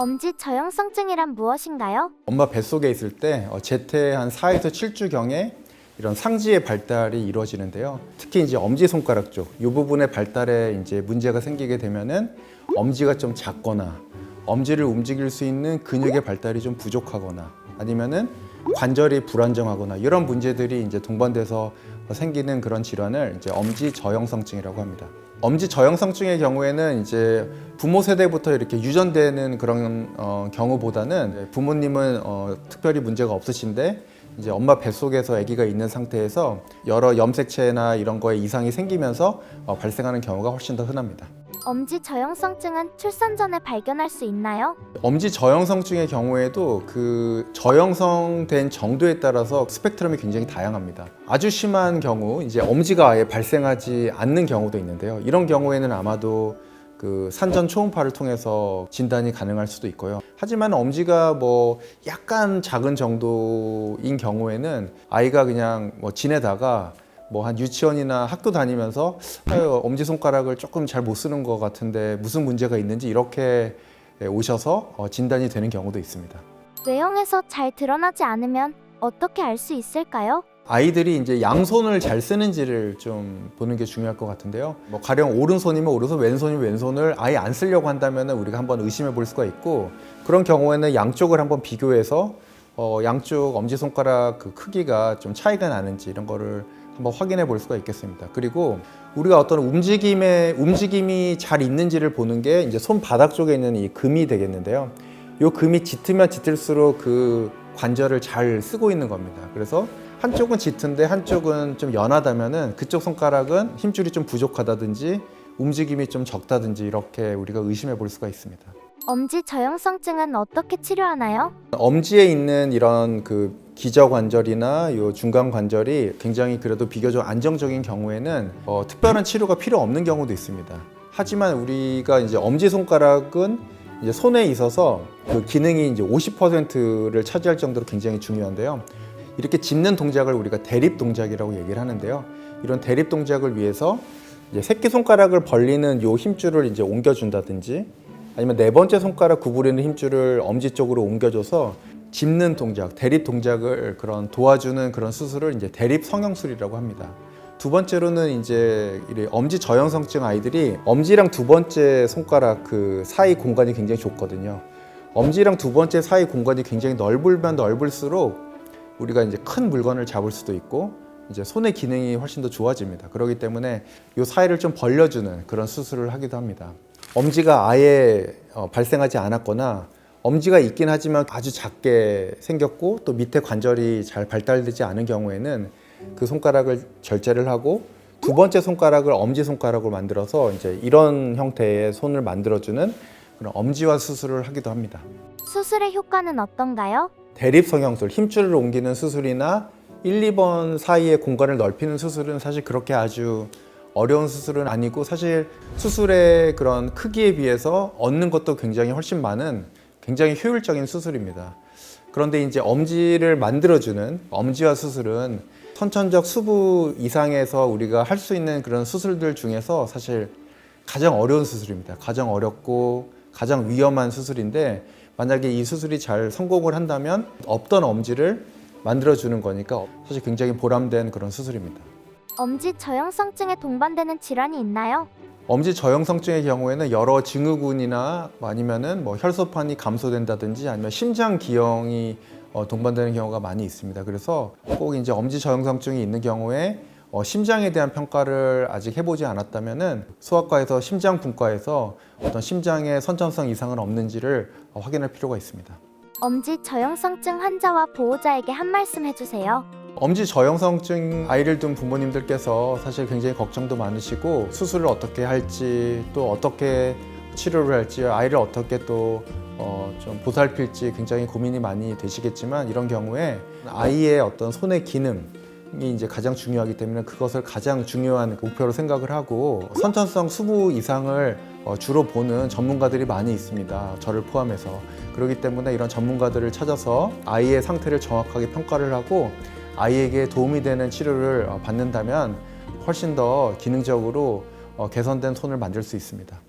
엄지 저형성증이란 무엇인가요? 엄마 뱃속에 있을 때 제태 한 4에서 7주경에 이런 상지의 발달이 이루어지는데요. 특히 이제 엄지손가락 쪽, 이 부분의 발달에 이제 문제가 생기게 되면은 엄지가 좀 작거나 엄지를 움직일 수 있는 근육의 발달이 좀 부족하거나 아니면은 관절이 불안정하거나 이런 문제들이 이제 동반돼서 생기는 그런 질환을 이제 엄지 저형성증이라고 합니다. 엄지 저형성증의 경우에는 이제 부모 세대부터 이렇게 유전되는 그런 경우보다는 부모님은 특별히 문제가 없으신데 이제 엄마 뱃속에서 아기가 있는 상태에서 여러 염색체나 이런 거에 이상이 생기면서 발생하는 경우가 훨씬 더 흔합니다. 엄지 저형성증은 출산 전에 발견할 수 있나요? 엄지 저형성증의 경우에도 그 저형성된 정도에 따라서 스펙트럼이 굉장히 다양합니다. 아주 심한 경우, 이제 엄지가 아예 발생하지 않는 경우도 있는데요. 이런 경우에는 아마도 그 산전 초음파를 통해서 진단이 가능할 수도 있고요. 하지만 엄지가 뭐 약간 작은 정도인 경우에는 아이가 그냥 뭐 지내다가 뭐 한 유치원이나 학교 다니면서 엄지손가락을 조금 잘 못 쓰는 것 같은데 무슨 문제가 있는지 이렇게 오셔서 진단이 되는 경우도 있습니다. 외형에서 잘 드러나지 않으면 어떻게 알 수 있을까요? 아이들이 이제 양손을 잘 쓰는지를 좀 보는 게 중요할 것 같은데요. 뭐 가령 오른손이면 오른손, 왼손이면 왼손을 아예 안 쓰려고 한다면 우리가 한번 의심해 볼 수가 있고, 그런 경우에는 양쪽을 한번 비교해서 양쪽 엄지손가락 그 크기가 좀 차이가 나는지 이런 거를 한번 확인해 볼 수가 있겠습니다. 그리고 우리가 어떤 움직임이 잘 있는지를 보는 게 이제 손바닥 쪽에 있는 이 금이 되겠는데요. 이 금이 짙으면 짙을수록 그 관절을 잘 쓰고 있는 겁니다. 그래서 한쪽은 짙은데 한쪽은 좀 연하다면은 그쪽 손가락은 힘줄이 좀 부족하다든지 움직임이 좀 적다든지 이렇게 우리가 의심해 볼 수가 있습니다. 엄지 저형성증은 어떻게 치료하나요? 엄지에 있는 이런 그 기저관절이나 요 중간 관절이 굉장히 그래도 비교적 안정적인 경우에는 특별한 치료가 필요 없는 경우도 있습니다. 하지만 우리가 이제 엄지 손가락은 이제 손에 있어서 그 기능이 이제 50%를 차지할 정도로 굉장히 중요한데요. 이렇게 짚는 동작을 우리가 대립 동작이라고 얘기를 하는데요. 이런 대립 동작을 위해서 이제 새끼 손가락을 벌리는 요 힘줄을 이제 옮겨준다든지 아니면 네 번째 손가락 구부리는 힘줄을 엄지 쪽으로 옮겨줘서 짚는 동작, 대립 동작을 그런 도와주는 그런 수술을 이제 대립 성형술이라고 합니다. 두 번째로는 이제 엄지 저형성증 아이들이 엄지랑 두 번째 손가락 그 사이 공간이 굉장히 좁거든요. 엄지랑 두 번째 사이 공간이 굉장히 넓으면 넓을수록 우리가 이제 큰 물건을 잡을 수도 있고 이제 손의 기능이 훨씬 더 좋아집니다. 그렇기 때문에 이 사이를 좀 벌려주는 그런 수술을 하기도 합니다. 엄지가 아예 발생하지 않았거나 엄지가 있긴 하지만 아주 작게 생겼고 또 밑에 관절이 잘 발달되지 않은 경우에는 그 손가락을 절제를 하고 두 번째 손가락을 엄지손가락으로 만들어서 이제 이런 형태의 손을 만들어주는 그런 엄지화 수술을 하기도 합니다. 수술의 효과는 어떤가요? 대립 성형술, 힘줄을 옮기는 수술이나 1, 2번 사이의 공간을 넓히는 수술은 사실 그렇게 아주 어려운 수술은 아니고 사실 수술의 그런 크기에 비해서 얻는 것도 굉장히 훨씬 많은 굉장히 효율적인 수술입니다. 그런데 이제 엄지를 만들어주는 엄지화 수술은 선천적 수부 이상에서 우리가 할 수 있는 그런 수술들 중에서 사실 가장 어려운 수술입니다. 가장 어렵고 가장 위험한 수술인데 만약에 이 수술이 잘 성공을 한다면 없던 엄지를 만들어주는 거니까 사실 굉장히 보람된 그런 수술입니다. 엄지 저형성증에 동반되는 질환이 있나요? 엄지 저형성증의 경우에는 여러 증후군이나 아니면은 뭐 혈소판이 감소된다든지 아니면 심장 기형이 동반되는 경우가 많이 있습니다. 그래서 꼭 이제 엄지 저형성증이 있는 경우에 심장에 대한 평가를 아직 해보지 않았다면은 소아과에서 심장분과에서 어떤 심장에 선천성 이상은 없는지를 확인할 필요가 있습니다. 엄지 저형성증 환자와 보호자에게 한 말씀 해주세요. 엄지 저형성증 아이를 둔 부모님들께서 사실 굉장히 걱정도 많으시고 수술을 어떻게 할지 또 어떻게 치료를 할지 아이를 어떻게 또 좀 보살필지 굉장히 고민이 많이 되시겠지만 이런 경우에 아이의 어떤 손의 기능이 이제 가장 중요하기 때문에 그것을 가장 중요한 목표로 생각을 하고 선천성 수부 이상을 주로 보는 전문가들이 많이 있습니다. 저를 포함해서. 그렇기 때문에 이런 전문가들을 찾아서 아이의 상태를 정확하게 평가를 하고 아이에게 도움이 되는 치료를 받는다면 훨씬 더 기능적으로 개선된 손을 만들 수 있습니다.